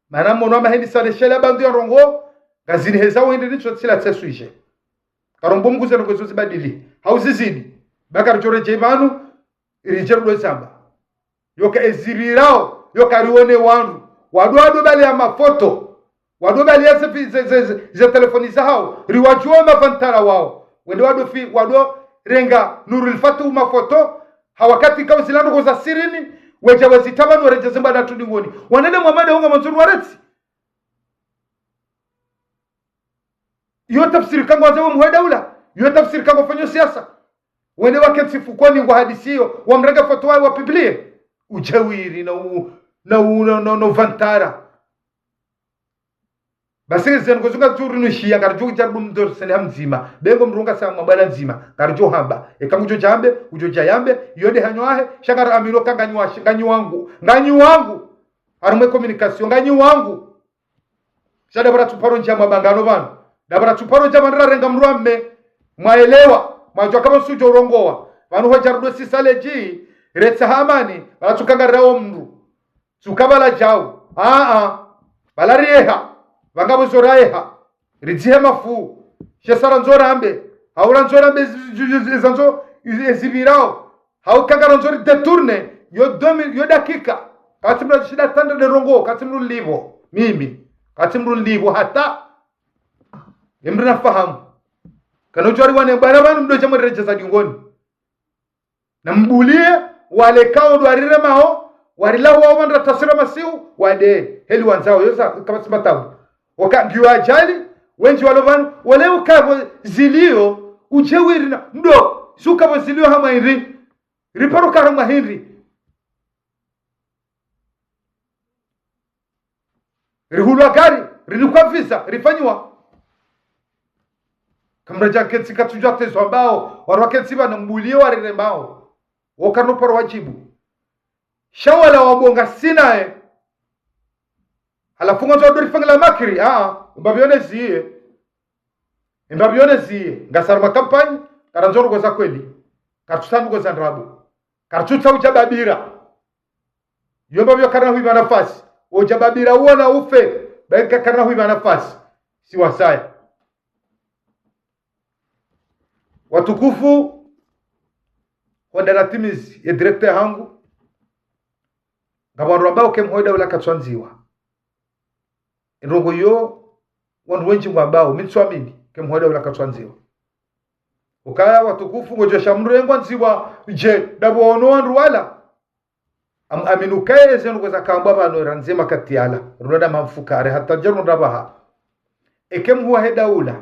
mana mono mahindi sale shele bandu ya rongo gazini heza wende nicho tsila tsesuije karombo mguze ngozo zibadili hauzizidi bakar chore jebanu irijerdo samba yoka ezibirao yoka rione wandu wadwado bali ya mafoto wadobali ya ze telefoni zao riwajua mafantara wao wende wado renga nurul fatu mafoto hawakati kwa zilano kwa za sirini weja wazitaba nwareja zimba na tudingoni wanene Muhammad honga manzuru wareti yo tafsiri kango wazawo muhedaula yo tafsiri kango fanyo siasa wende waketi fukoni wa hadisiyo wamrega foto wa Biblia ujawiri na vantara basi zen kuzunga turu nushia karjo jarbu mdor sene hamzima bengo mrunga sama bala nzima karjo hamba ekamujo jambe ujo jayambe yode hanywahe shakara amiro kanganywa nganyi wangu arumwe communication nganyi wangu shada bara tuparo njama bangano bana dabara tuparo njama ndara renga mruamme mwaelewa majwa kama sujo rongowa banu ho jarbu sisaleji retsa hamani bala tukanga rawo mru tukabala jao balariha vangabo zoraeha ridzihe mafu shesara nzorambe haura nzorambe zanzo ezibirao haukangara nzori detourne yo dakika katimra shida tanda de rongo katimru livo mimi katimru livo hata imrina fahamu kana ujori wane bana banu ndo jamwe rejeza jungoni na mbulie wale kao ndo ariremao warilaho wanda tasira masiu wade heli wanzao yosa kama simatabu wakangiwa ajali wenji walovanu wale ukabo zilio ujewiri na ndo sukabo zilio hama hinri riparo karama hinri rihulwa gari rinukwa visa rifanywa kamraja ketsi katujwa tezo ambao warwa ketsi bana mbulio warirembao wakano paro wajibu shawala wabonga sinae halafunga zo dori fangla makiri mbabione ziye ngasarma kampani karanzoro goza kweli kartusandu goza ndrabu kartuta ujababira yomba byo karna huiba nafasi ujababira uona ufe benka karna huiba nafasi si wasaya watukufu wadaratimizi ya director hangu ngabantu ambao kemhoida ula katswanziwa ndongo yo wandu wenji mwambao mitswamini kemhoida ula katswanziwa ukaya watukufu ngojo shamrengwa nziwa je dabono wandu wala aminukaye zenu kwa zakamba bano ranzema katiala roda mamfukare hata jaru ndabaha ekemhuwa heda ula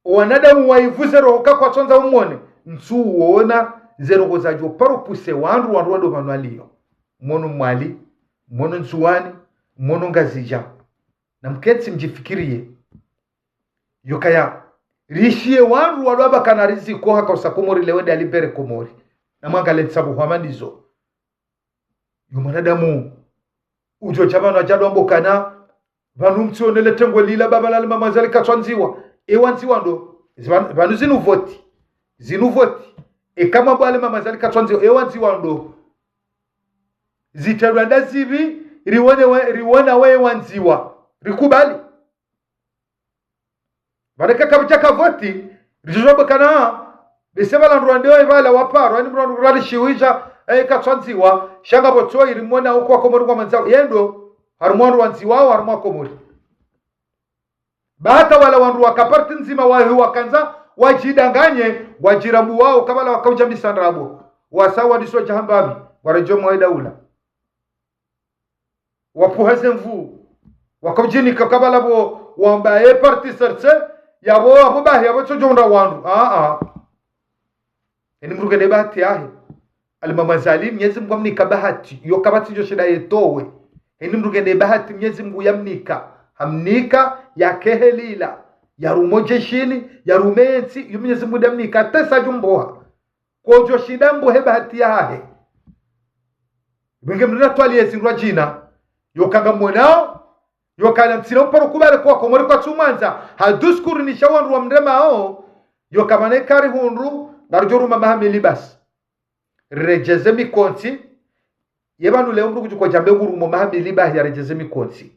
wanadamu waivuze roka kwa tonza umone nsu uona zero gozajo paro puse wandu ndo manualio mono mwali mono nsuwani mono ngazija na mketsi mjifikirie yokaya rishie wandu aba kanarizi ko haka usakomori lewede alibere komori na mwangale tsabu hamanizo yumanadamu ujo chabano ajado ambokana vanu mtionele tengo lila baba la mama zali katwanziwa ewanziwa ndo vanu zinu voti kama bwale mama zali katwanziwa ewanziwa ndo ziterwanda zivi riwona we wanziwa rikubali baraka kabcha kavoti rijobe kana besema la ndwande vala waparo ani mrando ralishiwisha katwanziwa shanga botso irimona huko akomori kwa manzao yendo harumwandu wanziwao harumwa komori bahata wala wandu wakaparti nzima wahi wakanza wajidanganye wajirabu wao kabala wakauja misandrabo wasawa diso jahambabi warajo mwaida ula wapuhaze mvu wakaujini kabala bo wambaye parti serse yabo abubahi yabo chojonda wandu eni mruge de bahati yahi alimama zalim Mwenyezi Mungu amnika bahati yo kabati jo shida yetowe eni mruge de bahati Mwenyezi Mungu yamnika hamnika yakehelila yarumoje shini yarumensi Mwenyezi Mungu damnika tesa jumboha kojo shida mbohe bahati yahe benge mrina twali yezindwa jina yokanga mwenao yokana nsino paro kubale kwa komori kwa tumanza haduskuru ni shawandu wa mrema hao yokamane kari hunru narujuru mama libas rejeze mikonti yebanu leo mru kujuko jambe nguru mama libas ya rejeze mikonti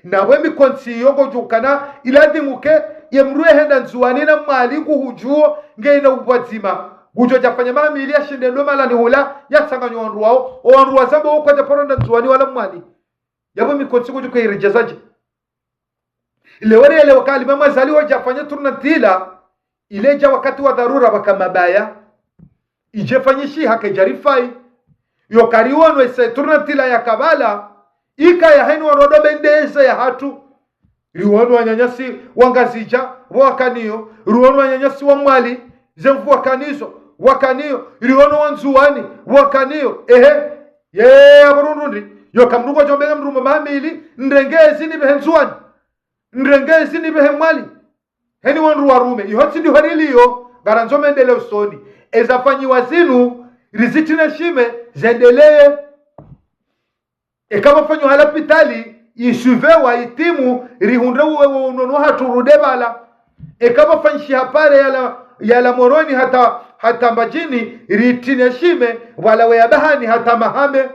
na we mikonti yongo jukana iladi muke yemruwe henda nzuwani na mali kuhujuo ngeina ubwazima gujo jafanya mama ilia shinde loma la ni hula ya sanganywa wandu wao wandu wazambo kwa japoronda nzuwani wala mwali yabo mikonti kujuko irejezaje ile wale ile wakali mama zaliwa jafanya turnatila ileja wakati wa dharura bakamabaya ijefanyishi hakejarifai yokariwonwe se turnatila ya kabala ika ya hainu warodo bendeza ya hatu riwonu wanyanyasi wangazija wakaniyo riwonu wanyanyasi wa mwali zemfu wakaniyo riwonu wanzuwani wakaniyo aburundi yokamrugo jombega mrumo mamili ndrengezi ni behenzuwani ndrengezi ni behemwali heni wandu warume ihotsi ndi hariliyo garanzo mendele usoni ezafanyi wazinu rizitine shime zendelee kama fanyo halapitali isuvewa itimu rihundre uwe unono haturude bala kama fanyishi hapare yala moroni hata mbajini ritine shime wala weyabahani hata mahame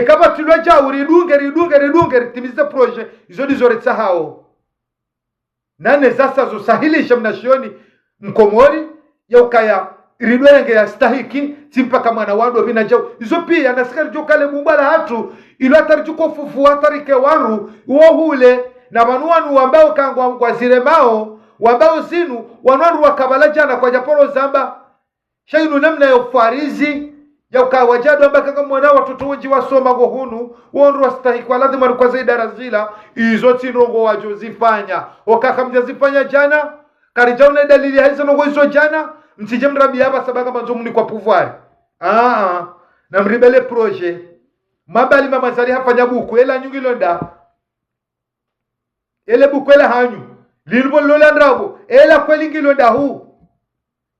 kama tulwa jau ridunge ritimize proje izo dizoretsa hao nane sasa zosahilisha mnashioni mkomori ya ukaya ridwenge ya stahiki timpaka mwana wando bina jau izo pia nasikari jokale mumbala hatu ilo atari juko fufu hatari ke waru wohule na wanuanu wambao kangwa kwa ziremao wambao zinu wanuanu wakabala jana kwa japoro zamba shainu namna ya ufarizi ya ukawajadu ambaka kama mwana watoto wenji wasoma gohunu wondu wastahiki wa lazima kwa zaidi darazila izo tinongo wajozifanya okaka mjazifanya jana karijauna dalili hizo nongo izo jana msije mrabi hapa sabaka manzo mni kwa pouvoir na mribele projet mabali mama zali hafanya buku ela nyungilonda ele buku ela hanyu lilbo lola ndrabo ela kweli ngilonda hu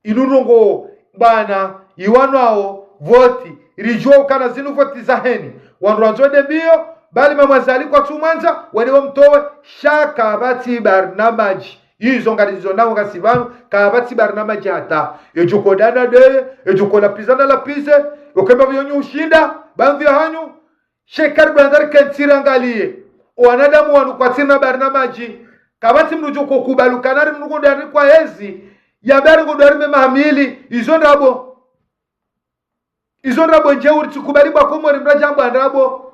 inunongo bana iwanwao voti rijua kana zinu voti zaheni wanduanzode mbio bali mama zali kwa tumanza wale mtowe shaka bati barnamaji hizo ngalizo nao ngasibanu kabati barnamaji hata ejuko dana de ejuko la pizana la pize okemba byonyu ushinda bamvi hanyu shekar bandar kentira ngalie wanadamu wanu kwa tina barnamaji kabati mnujo kukubali kanari mnugo dari kwa hezi ya bari ngudari memamili izo ndabo njeuri tukubali kwa kumori mrajambo andabo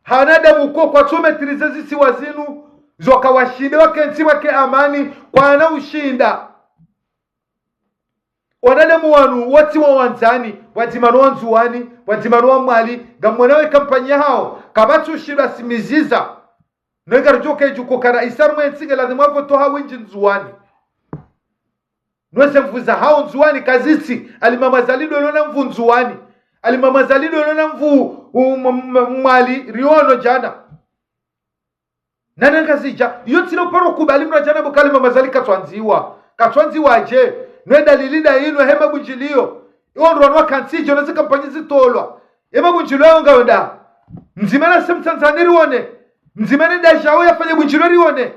hanadamu uko kwa tume tirizezi siwa zinu zoka washinde wakensi wake amani kwa ana ushinda wanadamu wanu wati wa wanzani wazimano wanzuwani wazimano wa mwali gamwanawe kampanya hao kabatu ushida simiziza nwenga rujoka ijuko kara isaru mwensinge lazima voto hao inji nzuwani nwese mfuza hao nzuwani kazisi alimama zalido lona mfu nzuwani alimama zalido lona mfu mwali riono jana nana ngazija yotilo paro kubali mra jana bukali mama zali katwanziwa je nwenda lilida ino hema bunjilio iwo ronwa kansijo nazi kampanyizi tolwa hema bunjilio yonga wenda mzimana semtanzani riwone mzimana dajawe yafanya bunjilio riwone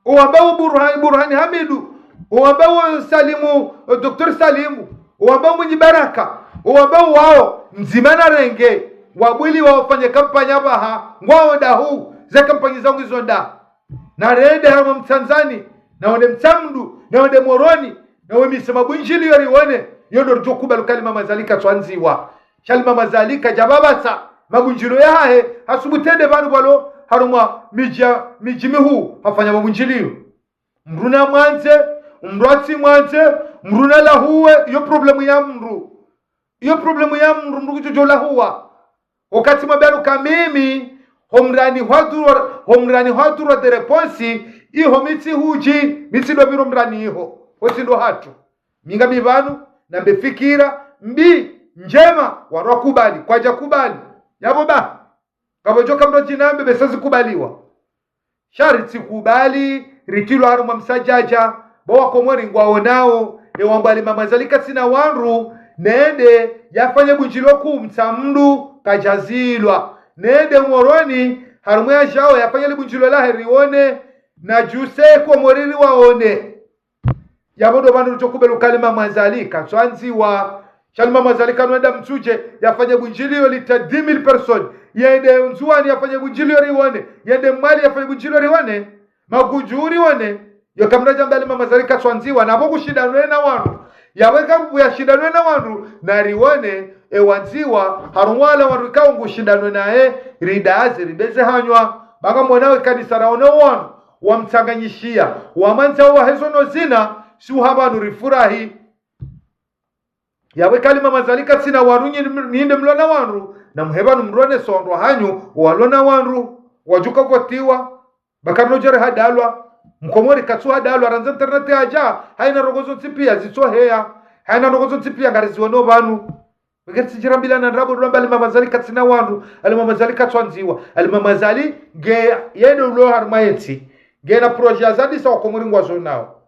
uwambao Burhani Hamidu uwambao Salimu Dr. Salimu uwambao Mwenye Baraka uwambao wao mzimana renge wabwili wafanya kampanya baha ngwao dahu za kampanyi zangu izonda na rede hama mtanzani na wende mtamdu na wende moroni na wende misema bunjili yori wane yondo rjokuba lukali mama zalika twanziwa shali mama zalika jababasa mabunjilo ya hae hasubutende banu balo harumwa mijimihu hafanya mabunjiliyo mruna mwanze mrwati mwanze mruna lahuwe iyo problemu ya mru kujojo lahuwa wakati maberu kamimi homrani hwadurwa de reponsi iho mitsi huji mitsi do biro mrani iho osindo hatu minga mibanu na mbefikira mbi njema warwa kubali kwaja kubali yabo ba kabojoka mroji nambe besazi kubaliwa shariti kubali ritilo harumwa msajaja bawa komori ngwao nao ewambali mama zalika sina wanru nende yafanya bunjilo kumtamdu kajazilwa nende moroni harumwe ya jao yafanya libunjilo la herione na juse kwa moriri waone yabodo bandu chokubelu kalima mazalika twanziwa shalima mazalika nwenda mtuje yafanya bunjilio lita 10,000 person yende nzuani yafanya bunjilio riwane yende mali yafanya bunjilio riwane magujuri wane yokamraja mbali mama mazalika twanziwa nabo kushidanwe na wandu yaweka yashidanwe na wandu na riwane ewanziwa harumwala wandu ikawo ngushidanwe nae ridazi ribeze hanywa baka mwanawe kanisa raone wandu wamtanganyishia wamanza wa hezono zina suhabanu rifurahi yawe kalima mazalika sina warunyi ninde mlona wandu na mhebanu mrone sondo hanyu walona wandu wajuka kotiwa bakano jere hadalwa mkomori katsu hadalwa ranza internet aja haina rogozo tsipia zitsoheya haina rogozo tsipia ngariziwono banu Begerti jirambila na rabo rambali mamazalika sina wandu alimamazalika twanziwa alimamazali ge yendo lo harmayeti ge na projet azadi sa wakomori ngwazo nao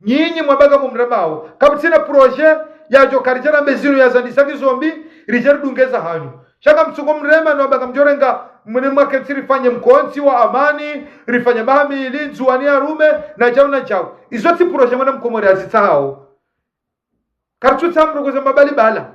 nyinyi mwabaga mumremao kabutina projet ya jokarijana mbezino ya zandi sangi zombi rijeru dungeza hanyu shaka mtsuko mrema na wabaga mjorenga mwene mwaketi rifanye mkonti wa amani rifanye mahami ilinzu wania rume na jau izoti projet mwana mkomori azita hao karchuta mrugoza mabali bala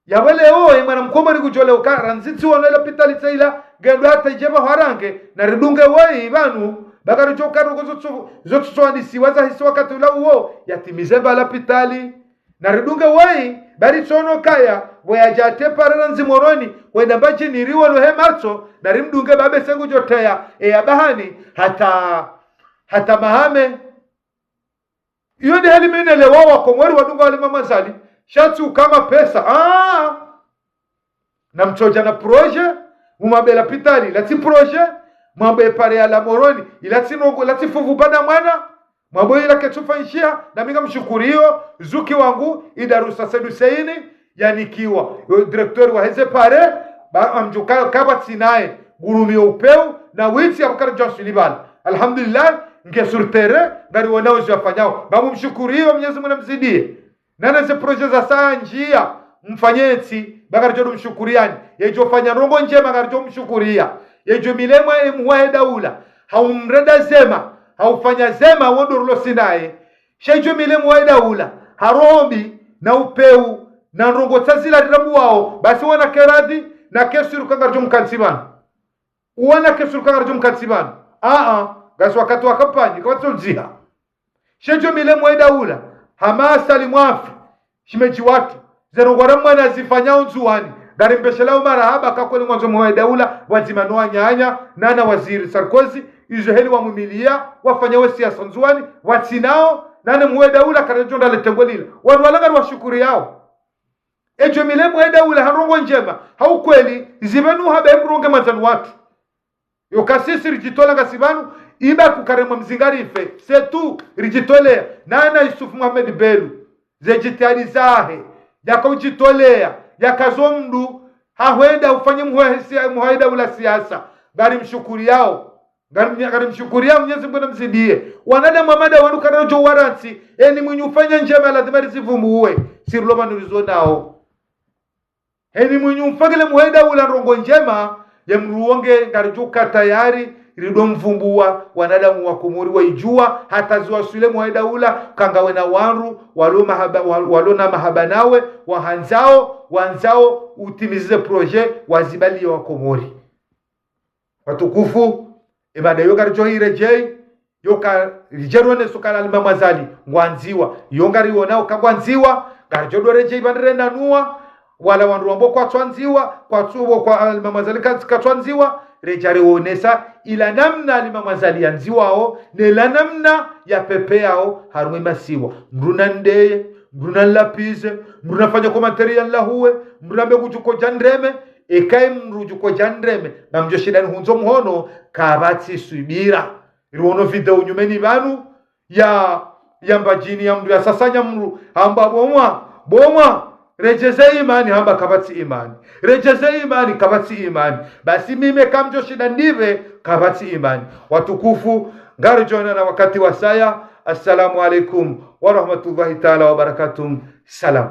yawele oe mwana mkomori kujole ukaranziti wanela pitali tsaila gendo hata ijeba harange na ridunge wei banu baka rujoka rugozo zotswandisi waza hisi wakati ula uo yatimize bala pitali na ridunge wei bari tsono kaya weyajate pararanzi moroni wenda mbaji niriwo no hematso na rimdunge babe sengu jotea yabahani hata mahame iyo ndi heliminele wawa komori wadunga wale mamazali shatu kama pesa na mchoja na proje mumabela pitali lati proje mambe pare ala moroni lati fuvu bana mwana mambo ila ketufanshia na minga mshukurio zuki wangu idarusa seduseini yanikiwa direktori wa heze pare amjuka kabati naye gurumi upeu na witi abukara John Sullivan alhamdulillah ngesurtere ngari wanao zafanyao bamu mshukurio Mwenyezi Mungu namzidie nana ze projet za saa njia mfanyeti bakarjo mshukuriani yejo fanya rongo njema bakarjo mshukuria yejo milemwa emwa daula haumreda zema haufanya zema wondorulo sinaye shejo milemwa daula harombi na upeu na rongo tazila drabu wao basi wana keradhi na kesuru kangarjo mkansibana uwana kesuruka ngarjo mkatsibano gasi wakati wa kampani kwa tsodziha shejo mile mwedaula hamasa limwafi shimeji watu zerongora mwana zifanya unzuani gari mbeshela marahaba kakweli mwanzo mwedaula wazimanoa nyanya nana waziri Sarkozy izo heli wa mumilia wafanya we siasa nzuani watsinao nane mwedaula karajonda letengolila wanu walanga washukuri yao ejo mile mwedaula harongo njema haukweli zibenu habe mronge manzanu watu yokasisi rijitola gasibanu iba kukarema mzingarife setu rijitolea nana Yusuf Mohamed Belu zejitihadi zahe yakojitolea yakazomdu hahwenda ufanye muhaida ula siasa gari mshukuri yao gari mshukuri yao Mwenyezi Mungu mzidie wanada mamada wanu karajo waransi eni mwenye ufanya njema lazima risivumuwe siruloma nulizonao eni mwenye ufagile muhaida ula rongo njema ya mruonge ngarijuka tayari ilido mvumbua wanadamu wa kumuri waijua hata ziwa sule muhaidaula kangawe na wanru walona mahaba nawe wanzao utimize proje wazibali wa komori watukufu imada yoga rijohire jei yoka rijerone sukala lima mazali ngwanziwa yongari wonao kagwanziwa garjodore jei bandere nanua wala wandu wambo kwa twanziwa kwa tubo kwa alimamazali katwanziwa rejare wonesa ila namna alimamazali anziwao nela namna ya pepe yao harumwe masiwa mruna ndeye mruna lapize mruna fanya komantari ya lahuwe mruna mbegujuko jandreme ekai mrujuko jandreme na mjoshidani hunzo mhono kabati suibira iruono video nyumeni banu ya mbajini ya mru ya sasanya mru hamba bomwa rejeze imani hamba kabati imani rejeze imani kabati imani basi mime kamjo shida ndive kabati imani watukufu ngari jona na wakati wa saya assalamu alaikum wa rahmatullahi ta'ala wa barakatuh salam